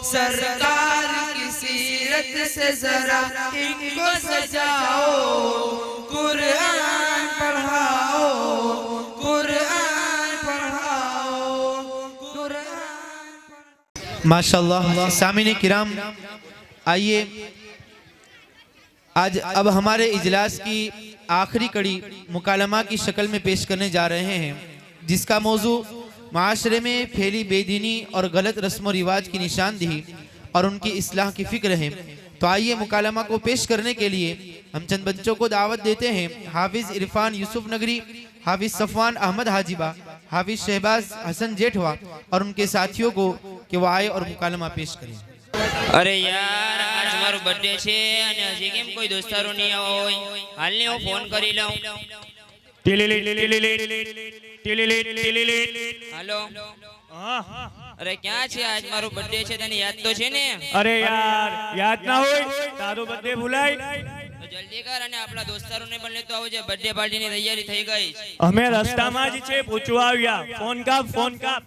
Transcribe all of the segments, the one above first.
सरकार की सीरत से जरा इनको सजाओ, कुरान पढ़ाओ, कुरान पढ़ाओ, कुरान। माशाअल्लाह। सामीन किराम, आइए आज अब हमारे इजलास की आखिरी कड़ी मुकालमा की शक्ल में पेश करने जा रहे हैं, जिसका मौजू माशरे में फैली बेदीनी और गलत रस्म व रिवाज की निशानदेही और उनकी इस्लाह की फिक्र है। तो आइए मुकालमा को पेश करने के लिए हम चंद बच्चों को दावत देते हैं। हाफिज इरफान यूसुफ नगरी, हाफिज सफवान अहमद हाजिबा, हाफिज शहबाज हसन जेठवा और उनके साथियों को कि वो आए और मुकालमा पेश करें। अरे यार, आज मारो बर्थडे छे અને હજી કેમ કોઈ દોસ્તારો નહીં આવો હોય? હાલ ને હું ફોન કરી લઉં. हेलो अरे क्या छे? आज मारो बर्थडे छे, तने याद तो छे ने? अरे यार याद ना होय तारो बर्थडे भूलाय तो जल्दी कर અને આપણા દોસ્તારોને પણ લેતો આવજે, બર્થડે પાર્ટીની તૈયારી થઈ ગઈ છે. અમે રસ્તામાં જ છે, પૂછવા આવ્યા. ફોન કાપ.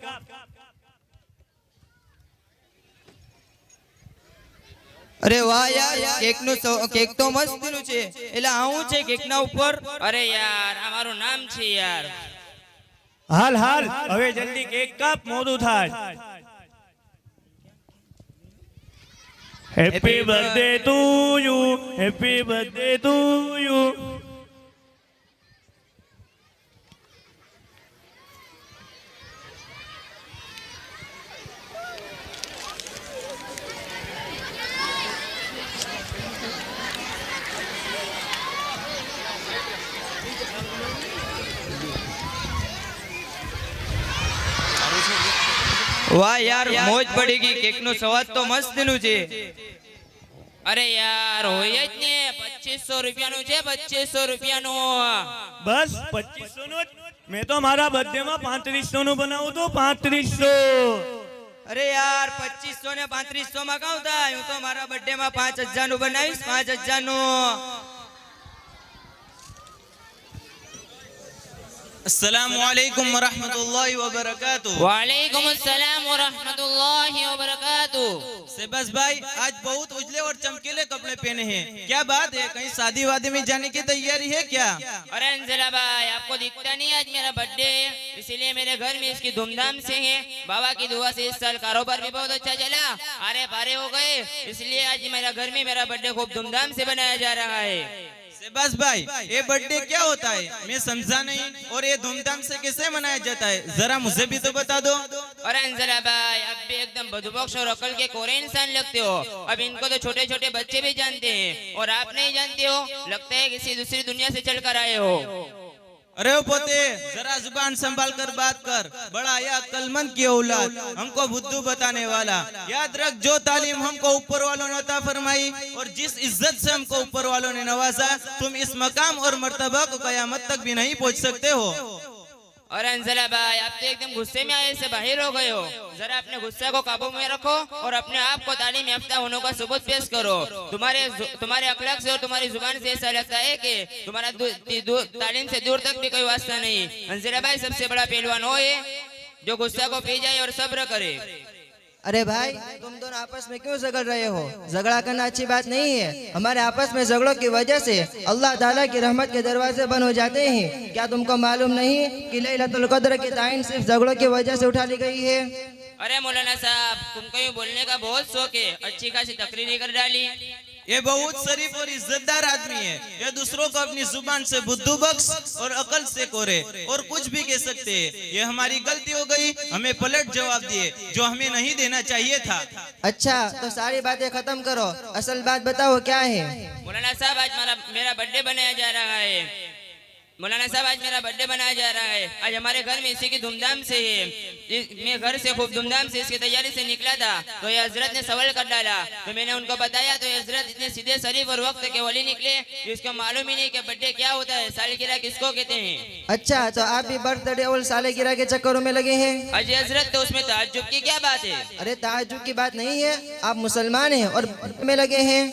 अरे वाह यार, केक तो मस्त नु छे, એટલે આવું છે કેકના ઉપર. अरे यार, આ મારું નામ છે यार. हाल હવે જલ્દી કેક કાપ, મોડું થાય. Happy birthday to you, happy birthday to you. वाह यार, मौज पड़ेगी. केकનો સ્વાદ તો મસ્ત નું છે. अरे यार, હોય જ ને. 2500 રૂપિયાનું છે, 2500 રૂપિયાનું. બસ 2500 નું જ. મેં તો મારા બર્થડે માં 3500 નું બનાવું તો 3500. અરે यार, 2500 ને 3500 માં કાઉ થાય? હું તો મારા બર્થડે માં 5000 નું બનાવીશ, 5000 નું. अस्सलामुअलैकुम वरहमतुल्लाहि वबरकातुह। वालेकुम अस्सलाम वरहमतुल्लाहि वबरकातुह। सेबस भाई, आज बहुत उजले और चमकीले कपड़े पहने हैं, क्या बात है? कहीं शादी वादी में जाने की तैयारी है क्या? अरे अंजला भाई, आपको दिखता नहीं आज मेरा बर्थडे है, इसीलिए मेरे घर में इसकी धूमधाम से है। बाबा की दुआ से इस साल कारोबार भी बहुत अच्छा चला, आरे पारे हो गए, इसलिए आज मेरा घर में मेरा बर्थडे खूब धूमधाम से बनाया जा रहा है। सेबस भाई, ये बर्थडे क्या होता है? मैं समझा नहीं, और ये धूमधाम से कैसे मनाया जाता है? जरा मुझे भी तो बता दो। अरे अंजला भाई, आप भी एकदम बदबख्श और अकल के कोरे इंसान लगते हो। अब इनको तो छोटे छोटे बच्चे भी जानते हैं और आप नहीं जानते हो, लगता है किसी दूसरी दुनिया से चलकर आए हो। अरे पोते, जरा जुबान संभाल कर बात कर, बड़ा या अक्लमंद की औलाद, हमको बुद्धू बताने वाला। याद रख, जो तालीम हमको ऊपर वालों ने अता फरमाई और जिस इज्जत से हमको ऊपर वालों ने नवाजा, तुम इस मकाम और मर्तबा को कयामत तक भी नहीं पहुंच सकते हो। और अंजला भाई, आप तो एकदम गुस्से में आए से बाहर हो गए हो। जरा अपने गुस्से को काबू में रखो और अपने आप को तालीम याफ्ता होने का सबूत पेश करो। तुम्हारे अखलाक से और तुम्हारी जुबान से ऐसा लगता है कि तुम्हारा तालीम से दूर तक भी कोई वास्ता नहीं। अंजला भाई सबसे बड़ा पहलवान वो है जो गुस्सा को पी जाए और सब्र करे। अरे भाई, तुम दोनों आपस में क्यों झगड़ रहे हो? झगड़ा करना अच्छी बात नहीं है। हमारे आपस में झगड़ों की वजह से अल्लाह ताला की रहमत के दरवाजे बंद हो जाते हैं। क्या तुमको मालूम नहीं कि लैलतुल क़द्र की तायीन सिर्फ झगड़ों की वजह से उठा ली गई है? अरे मौलाना साहब, तुमको यूं बोलने का बहुत शौक है, अच्छी खासी तकरीर कर डाली। ये बहुत शरीफ और इज्जतदार आदमी है, ये दूसरों को अपनी जुबान से बुद्धू बख्श और अकल से कोरे और कुछ भी कह सकते हैं। ये हमारी गलती हो गई, हमें पलट जवाब दिए जो हमें नहीं देना चाहिए था। अच्छा, तो सारी बातें खत्म करो, असल बात बताओ क्या है? मौलाना साहब, आज मेरा बर्थडे बनाया जा रहा है। मौलाना साहब, आज मेरा बर्थडे बनाया जा रहा है। आज हमारे घर में इसी की धूमधाम से है। मैं घर से खूब धूमधाम से इसकी तैयारी से निकला था तो ये हजरत ने सवाल कर डाला, तो मैंने उनको बताया तो ये हजरत इतने सीधे शरीफ और वक्त के वली निकले कि उसको मालूम ही नहीं कि बर्थडे क्या होता है, सालगिरह किसको कहते हैं। अच्छा, तो आप भी बर्थडे और सालगिरह के चक्करों में लगे हैं? अजी हजरत, तो उसमें ताज्जुब की क्या बात है? अरे ताज्जुब की बात नहीं है, आप मुसलमान हैं और में लगे हैं।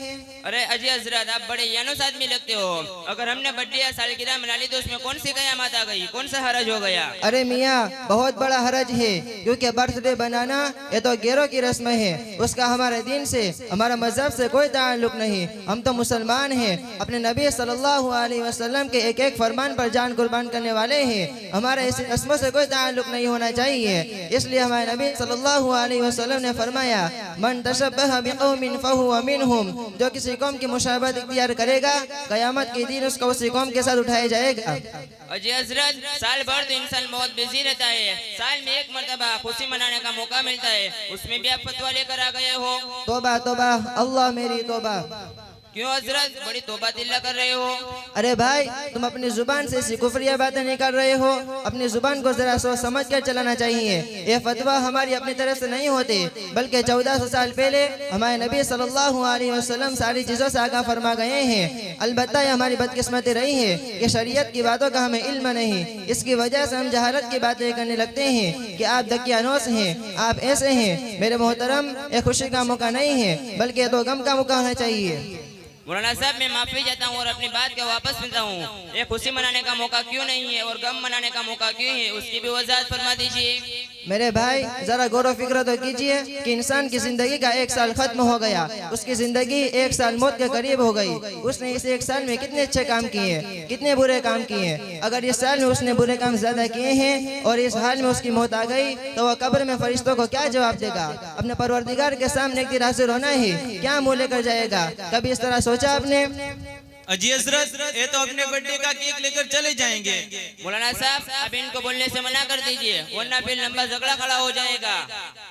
अरे अजी हजरत, आप बड़े यानुस आदमी लगते हो। अगर हमने बर्थडे या सालगिरह मना ली तो उसमें कौन सी कयामत आ गई, कौन सा हरज हो गया? अरे मियाँ, बहुत बड़ा हरज है, क्योंकि बर्थडे बनाना ये तो गैरों की रस्म है। उसका हमारे दीन से, हमारा मजहब से कोई ताल्लुक नहीं। हम तो मुसलमान हैं, अपने नबी सल्लल्लाहु अलैहि वसल्लम के एक एक फरमान पर जान कुर्बान करने वाले हैं। हमारा इस रस्मों से कोई ताल्लुक नहीं होना चाहिए। इसलिए हमारे नबी सल्लल्लाहु अलैहि वसल्लम ने फरमाया, मन तशब्बह बिकौमिन फहुव मिनहुम, जो किसी कौम की मुशाबहत इख्तियार करेगा, कयामत के दिन उसको उसी कौम के साथ उठाया जाएगा। अजी हजरत, साल भर तो इंसान बहुत बिजी रहता है, साल में एक मर्तबा खुशी मनाने का मौका मिलता है, उसमें भी आप फतवा लेकर आ गए हो। तौबा तौबा, अल्लाह मेरी तौबा। क्यों हजरत, बड़ी तौबा तिल्ला कर रहे हो? अरे भाई, तुम अपनी जुबान से ऐसी कुफरिया बातें निकाल रहे हो। अपनी जुबान को जरा सोच समझ कर चलाना चाहिए। ये फतवा हमारी अपनी तरफ से नहीं होते, बल्कि 1400 साल पहले हमारे नबी सल्लल्लाहु अलैहि वसल्लम सारी चीजों से आगाह फरमा गए हैं। अलबत्ता ये हमारी बदकिस्मती रही है कि शरीयत की बातों का हमें इल्म नहीं। इसकी वजह से हम जहालत की बातें करने लगते हैं कि आप दकियानोस हैं, आप ऐसे हैं। मेरे मोहतरम, ये खुशी का मौका नहीं है, बल्कि तो गम का मौका होना चाहिए। मौलाना साहब, मैं माफी चाहता हूँ और अपनी बात को वापस लेता हूँ। ये खुशी मनाने का मौका क्यों नहीं है और गम मनाने का मौका क्यों है, उसकी भी वजाहत फरमा दीजिए। मेरे भाई, जरा गौर व फिक्र तो कीजिए कि इंसान की जिंदगी का एक साल खत्म हो गया, उसकी जिंदगी एक साल मौत के करीब हो गई। उसने इस एक साल में कितने अच्छे काम किए, कितने बुरे काम किए। अगर इस साल में उसने बुरे काम ज्यादा किए हैं और इस हाल में उसकी मौत आ गई, तो वह कब्र में फरिश्तों को क्या जवाब देगा? अपने परवरदिगार के सामने एक दिन हाजिर होना है, क्या मुंह लेकर जाएगा? कभी इस तरह सोचा आपने? अजी हजरत, ये तो अपने बर्थडे का केक लेकर चले जाएंगे। मौलाना साहब, अब इनको बोलने से मना कर दीजिए, वरना फिर लंबा झगड़ा खड़ा हो जाएगा।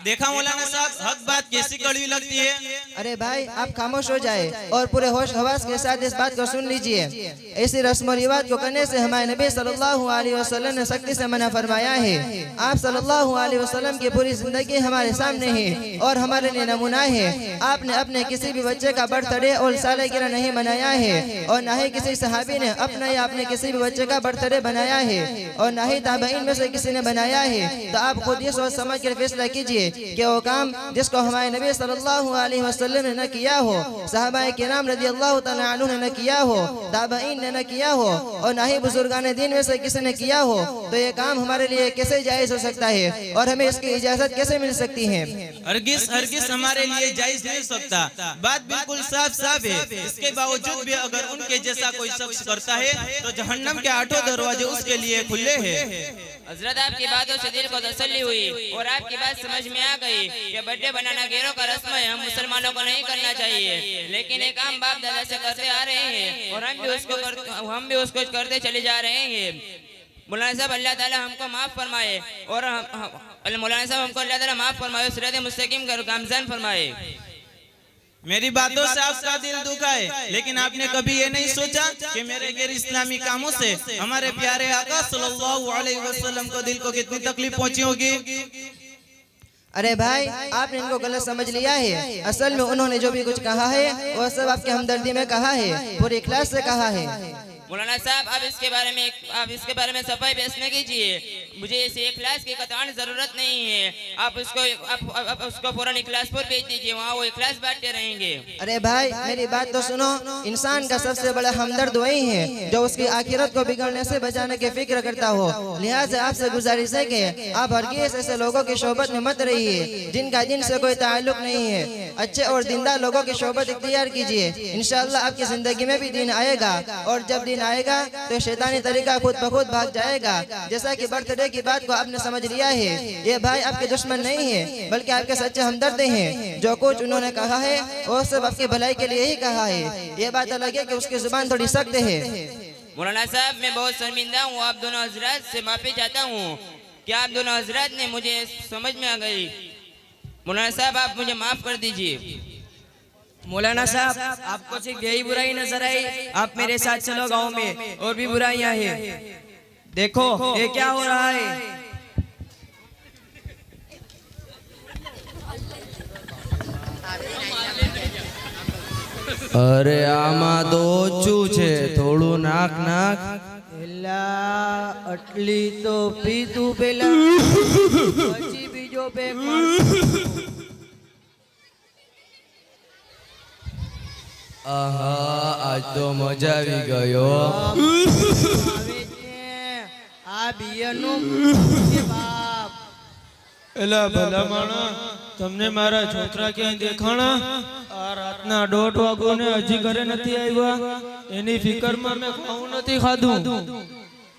देखा मौलाना साहब, हक बात कैसी कड़वी लगती है। अरे भाई, आप खामोश हो जाए और पूरे होश हवास के साथ इस बात को सुन लीजिए। ऐसी रस्म रिवाज को करने से हमारे नबी सल्लल्लाहु अलैहि वसल्लम ने सख्ती से मना फरमाया है। आप सल्लल्लाहु अलैहि वसल्लम की पूरी जिंदगी हमारे सामने है और हमारे लिए नमूना है। आपने अपने किसी भी बच्चे का बर्थडे और सालगिरह नहीं मनाया है, और न ही किसी सहाबी ने अपना या अपने किसी भी बच्चे का बर्थडे बनाया है, और न ही ताबईन में से किसी ने बनाया है। तो आप खुद ये सोच समझ कर फैसला कीजिए कि वो काम जिसको हमारे नबी सल्लल्लाहु अलैहि वसल्लम ने न किया हो, सहाबाए किराम रज़ियल्लाहु तआला अन्हुम ने न किया हो, ताबईन ने न किया हो, और न ही बुजुर्गान दीन में से किसी ने किया हो, तो ये काम हमारे लिए कैसे जायज हो सकता है और हमें इसकी इजाजत कैसे मिल सकती है? हरगिज हरगिज हमारे लिए जायज नहीं सकता। बात बिल्कुल साफ साफ है। इसके बावजूद भी अगर उनके जैसा कोई शख्स करता है तो जहन्नम के 8 दरवाजे उसके लिए खुले हैं। हजरत, आपकी बातों से दिल को तसल्ली हुई और आपकी बात समझ में आ गई कि बर्थडे बनाना गैरों का रस्म है, हम मुसलमानों को नहीं करना चाहिए। लेकिन एक काम बाप दादा से करते आ रहे हैं और हम भी उसको करते चले जा रहे हैं। मौलाना साहब, अल्लाह ताला हमको माफ फरमाए और मौलाना साहब हमको अल्लाह ताला माफ फरमाए, सिरात मुस्तकीम का गामजान फरमाए। मेरी बातों से आपका दिल दुखा है, लेकिन आपने कभी ये नहीं सोचा कि मेरे गैर इस्लामी कामों से हमारे प्यारे आका सल्लल्लाहु अलैहि वसल्लम को दिल को कितनी तकलीफ पहुंची होगी। अरे भाई, आपने इनको गलत समझ लिया है। असल में उन्होंने जो भी कुछ कहा है वो सब आपके हमदर्दी में कहा है, पूरे इखलास से कहा है। मौलाना साहब, आप इसके बारे में सफाई बहस न कीजिए। मुझे इस इखलास की कतई जरूरत नहीं है। आप उसको फौरन इखलासपुर भेज दीजिए, वहाँ वो इखलास बांटते रहेंगे। अरे भाई, मेरी बात तो सुनो। इंसान का सबसे बड़ा हमदर्द वही है जो उसकी आखिरत को बिगड़ने से बचाने की फिक्र करता हो। लिहाजा आपसे गुजारिश है कि आप हरगिज़ ऐसे लोगों की सोबत में मत रहिए जिनका दिन से कोई ताल्लुक नहीं है। अच्छे और दीनदार लोगों की सोबत इख्तियार कीजिए, इंशाअल्लाह आपकी जिंदगी में भी दिन आएगा, और जब दिन आएगा तो शैतानी तरीका खुद ब खुद भाग जाएगा। जैसा कि बर्थडे की बात को आपने समझ लिया है, ये भाई आपके दुश्मन नहीं है बल्कि आपके सच्चे हमदर्द हैं। जो कुछ उन्होंने कहा है वो सब आपकी भलाई के लिए ही कहा है। ये बात अलग है कि उसकी जुबान थोड़ी सख्त है। मौलाना साहब, मैं बहुत शर्मिंदा हूँ, आप दोनों हजरात से माफी चाहता हूँ। क्या आप दोनों हजरात ने मुझे समझ में आ गई? मौलाना साहब, आप मुझे माफ कर दीजिए। मौलाना साहब, आपको सिर्फ यही बुराई नजर आई, आप मेरे साथ चलो, गांव में और भी बुराइयां हैं। देखो ये क्या हो रहा है। अरे आमा तो ओછું છે, થોડું નાક નાક. એલા, આટલી તો પીધું પેલા, પછી બીજો પેક માર. આહા આજ તો મજા આવી ગયો. આ બિયરનું બાપ એલા ભલા માણસ, તમને મારા છોકરા ક્યાંય દેખાણા? આ રાતના 1:30 વાગ્યો ને હજી ઘરે નથી આવ્યા. એની ફિકરમાં મેં ખાવું નથી ખાધું.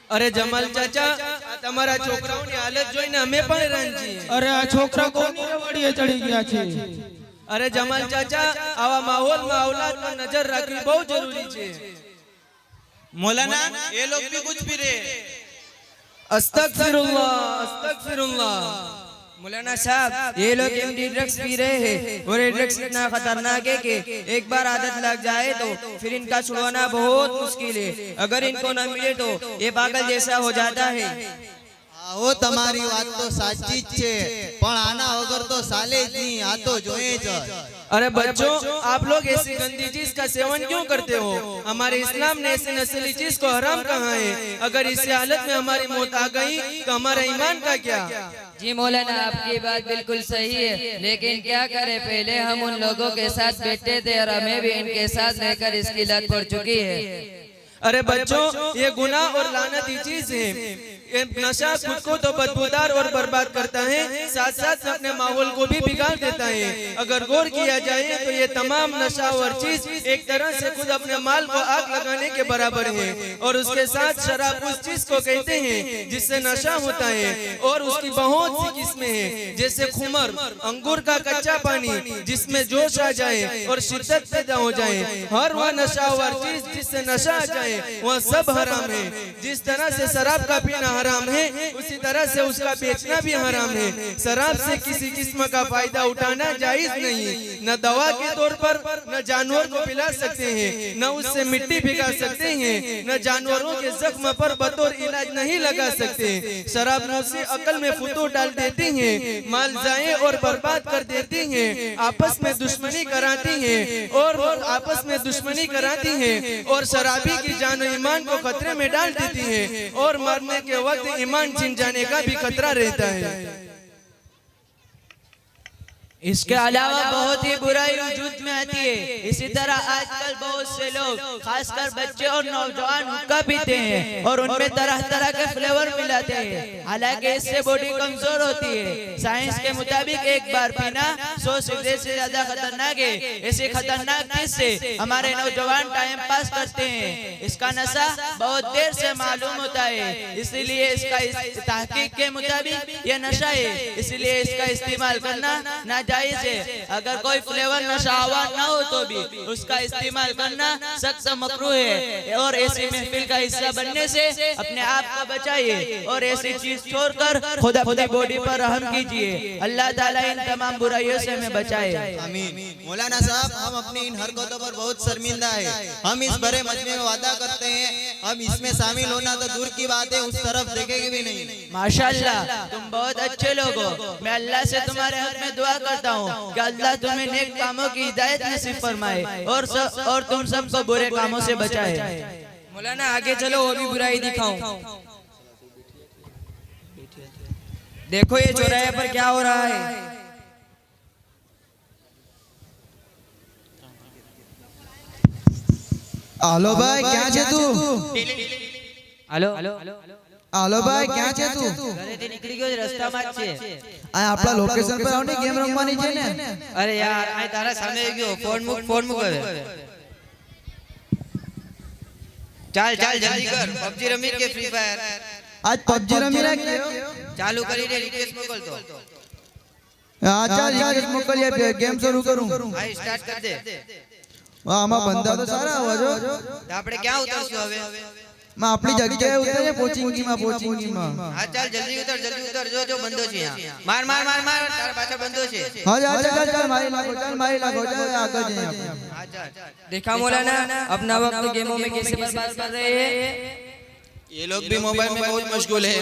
અરે જમાલ ચાચા, આ તમારા છોકરાઓની હાલત જોઈને અમે પણ હેરાન છીએ. અરે આ છોકરા કોની રવાડીએ ચડી ગયા છે? અરે જમાલ ચાચા, આવા માહોલમાં औलाद પર નજર રાખવી બહુ જરૂરી છે. मौलाना, ये लोग भी कुछ पी रहे हैं. अस्तगफिरुल्लाह अस्तगफिरुल्लाह। मौलाना साहब, ये लोग एमडी ड्रग्स पी रहे हैं और ये ड्रग्स इतना खतरनाक है कि एक बार आदत लग जाए तो फिर इनका छुड़वाना बहुत मुश्किल है। अगर इनको न मिले तो ये पागल जैसा हो जाता है। આવો તમારી વાત તો સાચી જ છે, પણ આના વગર તો ચાલે જ નહીં. આ તો જોઈએ જ. अरे बच्चों, आप लोग ऐसी गंदी चीज का सेवन क्यों करते हो? हमारे इस्लाम ने ऐसी नस्ली चीज को हराम कहा है. अगर इसी हालत में हमारी मौत आ गई तो हमारा ईमान का क्या? जी मौलाना, आपकी बात बिल्कुल सही है, लेकिन क्या करें, पहले हम उन लोगों के साथ बैठते थे और हमें भी इनके साथ रहकर इसकी लत पड़ चुकी है। अरे बच्चों, ये गुनाह और लानती चीज है. ये नशा खुद को तो बदबूदार और बर्बाद करता है, साथ साथ अपने माहौल को भी बिगाड़ देता है. अगर गौर किया जाए तो ये तमाम नशा और चीज एक तरह से खुद अपने माल को आग लगाने के बराबर है. और उसके साथ शराब उस चीज को कहते हैं जिससे नशा होता है, और उसकी बहुत सी किस्में हैं, जैसे खुमर, अंगूर का कच्चा पानी जिसमें जोश आ जाए और शिद्दत पैदा हो जाए. हर वह नशा और चीज जिससे नशा आ जाए वह सब हराम है. जिस तरह से शराब का पीना हराम है, उसी तरह से उसका बेचना भी हराम है. शराब से किसी किस्म का फायदा उठाना जायज नहीं. न दवा के तौर पर न जानवर को पिला सकते हैं, न उससे मिट्टी भिगा सकते हैं, न जानवरों के जख्म पर बतौर इलाज नहीं लगा सकते. शराब नौशी अकल में फुतूर डाल देती हैं, माल जाए और बर्बाद कर देती हैं, आपस में दुश्मनी कराती हैं और शराबी की जान ईमान को खतरे में डाल देती है और मरने के वक्त ईमान छिन जाने का भी खतरा रहता है. इसके अलावा बहुत ही बुराई वजूद में आती है. इसी तरह आजकल बहुत से लोग, खासकर बच्चे और नौजवान, हुक्का पीते हैं और उनमें तरह तरह के फ्लेवर मिलाते हैं. हालांकि इससे बॉडी कमजोर होती है. साइंस के मुताबिक एक बार पीना 100 सिगरेट से ज्यादा खतरनाक है. ऐसी खतरनाक चीज से हमारे नौजवान टाइम पास करते हैं. इसका नशा बहुत देर से मालूम होता है, इसलिए इसका तहकीक के मुताबिक यह नशा है, इसलिए इसका इस्तेमाल करना जायज है. अगर कोई फ्लेवर नशावर न हो तो भी उसका इस्तेमाल करना सख्त मकरूह है. और ऐसी महफिल का हिस्सा बनने से अपने आप को बचाइए और ऐसी चीज छोड़कर खुद अपनी बॉडी पर रहम कीजिए. अल्लाह ताला इन तमाम बुराइयों से हमें बचाए. आमीन. मौलाना साहब, हम अपनी इन हरकतों पर बहुत शर्मिंदा है. हम इस बड़े मजमे में वादा करते हैं, हम इसमें शामिल होना तो दूर की बात है, उस तरफ देखेंगे भी नहीं. माशाअल्लाह, तुम बहुत अच्छे लोग हो. मैं अल्लाह से तुम्हारे हक में दुआ करता हूँ कि अल्लाह तुम्हें नेक कामों की हिदायत नसीब फरमाए और तुम सबको बुरे कामों से बचाए. मौलाना आगे चलो, और भी बुराई दिखाऊं. देखो ये चौराहे पर क्या हो रहा है. હાલો ભાઈ, ક્યાં છે તું? हेलो હાલો ભાઈ, ક્યાં છે તું? ઘરેથી નીકળી ગયો, રસ્તામાં જ છે. આ આપણા લોકેશન પર આવને, ગેમ રમવાની છે ને. અરે યાર, આ તારા સામે આવી ગયો. ફોન મૂક હવે. ચાલ ચાલ જલ્દી કર. પબજી રમી કે ફ્રી ફાયર? આજ પબજી રમી રાખ્યો. ચાલુ કરીને રિક્વેસ્ટ મોકલતો. હા ચાલ, યાર મોકલ્યા, ગેમ શરૂ કરું. હા, સ્ટાર્ટ કર દે. વાહ, આમાં બંદા તો સારા આવા છો. તો આપણે ક્યાં ઉતરશું હવે? માં આપણી જગ્યાએ ઉતરે, પોચિંગીમાં. હા ચાલ જલ્દી ઉતર. જો બંધો છે यहाँ. માર તારા પાછળ બંધો છે. હા ચાલ મારી નાખો, ચાલ આગળ જઈએ આપણે. હા ચાલ. देखा मौलाना, अपना वक्त गेमों में कैसे बर्बाद कर रहे हैं. ये लोग भी मोबाइल में बहुत मशगूल है.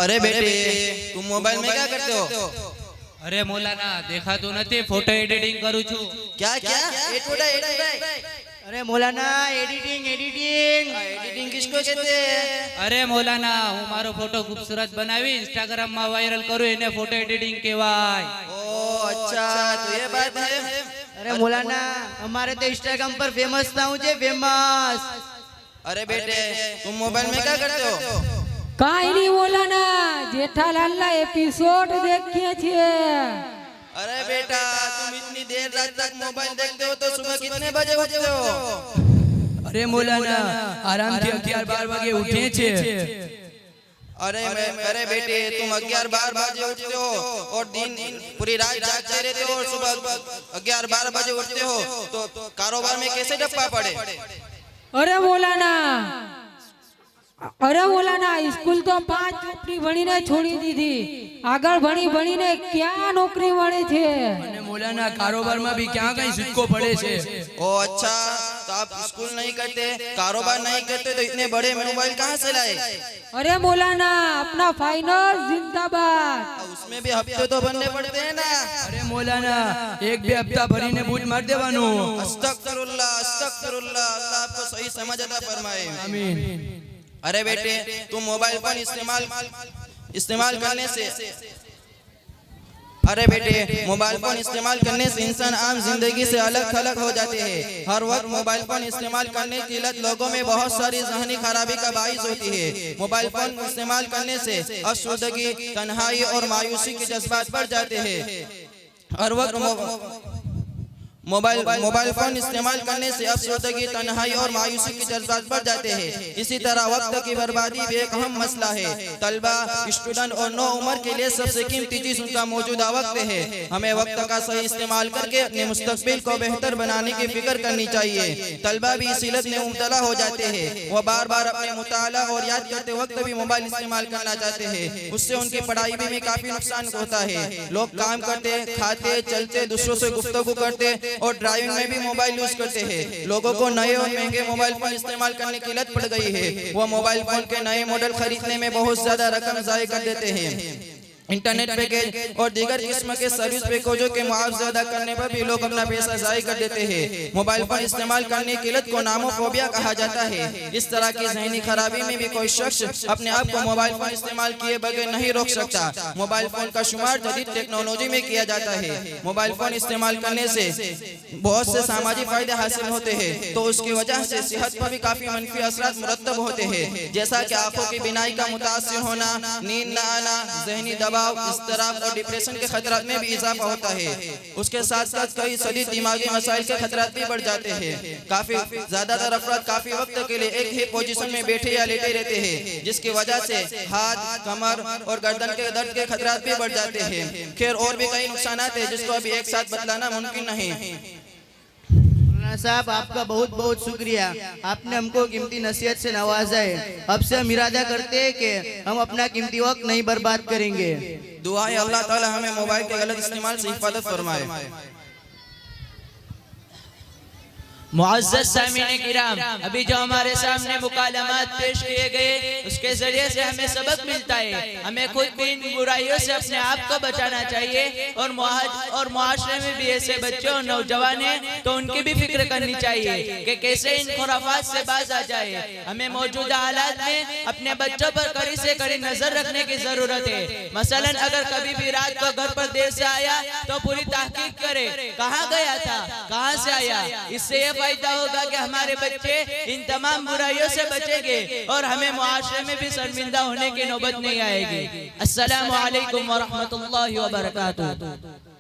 अरे बेटे, तुम मोबाइल में क्या करते हो? अरे मौलाना, देखा तो नहीं, फोटो एडिटिंग करू छू. क्या क्या? अरे मौलाना, एडिटिंग किसको कहते हैं? अरे मौलाना, हूँ मारो फोटो खूबसूरत बनावी इंस्टाग्राम में वायरल करू, इन्हें फोटो एडिटिंग कहवाय. ओ अच्छा. अच्छा तो ये बात है। अरे मौलाना हमारे तो इंस्टाग्राम पर फेमस था मुझे फेमस। अरे बेटे तुम मोबाइल में क्या करते हो? કાઈ નહીં બોલાના જેઠાલાલના એપિસોડ દેખીએ છીએ। अरे बेटा तुम इतनी देर रात तक मोबाइल देखते हो तो सुबह कितने बजे उठते हो? अरे मौलाना आराम से 11-12 वागे उठे छे। अरे बेटे तुम 11-12 बजे उठते हो और दिन पूरी रात जागते रहते हो और सुबह 11-12 बजे उठते हो तो कारोबार में कैसे डप्पा पड़े? અરે બોલાના સ્કૂલ તો 5 ચોપડી ભણીને છોડી દીધી। આગળ ભણી ભણીને ક્યાં નોકરી મળે છે? અને મૌલાના કારોબારમાં भी ક્યાં કઈ સિક્કો પડે છે। ओ अच्छा तो आप स्कूल नहीं करते कारोबार नहीं करते तो इतने बड़े मोबाइल कहाँ से लाए? अरे मौलाना अपना फाइनेंस जिंदाबाद। उसमें भी हफ्ते तो भरने पड़ते हैं ना। अरे मौलाना एक भी हफ्ता भरीने बूझ मार देवानो। अस्तगफिरुल्लाह अस्तगफिरुल्लाह, अल्लाह आपको सही समझ अता फरमाए। आमीन। अरे बेटे तुम मोबाइल फोन इस्तेमाल करने से इंसान आम जिंदगी से अलग थलग हो जाते हैं। हर वक्त मोबाइल फोन इस्तेमाल करने की लत लोगों में बहुत सारी ज़हनी खराबी का बाइस होती है। मोबाइल फोन इस्तेमाल करने से अफसरदगी, तन्हाई और मायूसी के जज्बात बढ़ जाते हैं। हर वक्त मोबाइल फोन इस्तेमाल करने से अफसरदगी, तन्हाई और मायूसी के जज्बात बढ़ जाते हैं। इसी तरह वक्त की बर्बादी भी एक अहम मसला है। तलबा, स्टूडेंट और नौ उम्र के लिए सबसे कीमती चीज उनका मौजूदा वक्त है। हमें वक्त का सही इस्तेमाल करके अपने मुस्तकबिल को बेहतर बनाने की फिक्र करनी चाहिए। तलबा भी इसी लत में मुब्तला हो जाते हैं। वह बार बार अपने मुताला और याद करते वक्त भी मोबाइल इस्तेमाल करना चाहते हैं। उससे उनकी पढ़ाई में काफी नुकसान होता है। लोग काम करते, खाते, चलते, दूसरों से गुफ्तगू करते और ड्राइविंग में भी मोबाइल यूज करते हैं। लोगों को नए और महंगे मोबाइल फोन इस्तेमाल करने की लत पड़ गई है। वह मोबाइल फोन के नए मॉडल खरीदने में बहुत ज्यादा रकम ज़ाय कर देते हैं। इंटरनेट पैकेज और दीगर किस्म के सर्विस पैकेजों के मुआवजे अदा करने पर भी लोग अपना पैसा ज़ाय कर देते हैं। मोबाइल फोन इस्तेमाल करने की लत को नामोफोबिया कहा जाता है। इस तरह की ज़हनी खराबी में भी कोई शख्स अपने आप को मोबाइल फोन इस्तेमाल किए बगैर नहीं रोक सकता। मोबाइल फोन का शुमार जदीद टेक्नोलॉजी में किया जाता है। मोबाइल फोन इस्तेमाल करने से बहुत से सामाजिक फायदे हासिल होते हैं तो उसकी वजह से सेहत पर भी काफी मनफी असरात मुरतब होते हैं, जैसा कि आंखों की बीनाई का मुतासिर होना, नींद न आना, ज़हनी दबाव, इज़्तिराब और डिप्रेशन के खतरात में भी इजाफा होता है। उसके साथ साथ कई शदीद दिमागी मसाइल के खतरात भी बढ़ जाते हैं। काफी ज्यादातर अफराद काफी वक्त के लिए एक ही पोजीशन में बैठे या लेटे रहते हैं, जिसकी वजह से हाथ, कमर और गर्दन के दर्द के खतरात भी बढ़ जाते हैं। खैर और भी कई नुकसान है जिसको अभी एक साथ बतलाना मुमकिन नहीं। साहब आपका बहुत बहुत शुक्रिया, आपने हमको कीमती नसीहत से नवाजा है। अब से हम इरादा करते हैं कि हम अपना कीमती वक्त नहीं बर्बाद करेंगे। दुआ है अल्लाह ताला हमें मोबाइल के गलत इस्तेमाल से हिफाजत फरमाए। मुअज़्ज़ज़ सामीन किराम, अभी जो हमारे सामने मुकालमात पेश किए गए उसके जरिए से हमें सबक मिलता है। हमें खुद भी इन बुराइयों से अपने आप को बचाना चाहिए और मुआशरे में भी ऐसे बच्चे और नौजवान हैं तो उनकी भी फिक्र करनी चाहिए कि कैसे इन खुराफात से बाज आ जाए। हमें मौजूदा हालात में अपने बच्चों पर कड़ी से कड़ी नजर रखने की जरूरत है। मसलन अगर कभी भी रात को घर पर देर से आया तो पूरी तहकीक करे कहाँ गया था, कहाँ से आया। इससे फायदा होगा कि हमारे बच्चे इन तमाम बुराइयों से बचेंगे और हमें मुआशरे में भी शर्मिंदा होने की नौबत नहीं आएगी। अस्सलामु अलैकुम व रहमतुल्लाहि व बरकातुहू।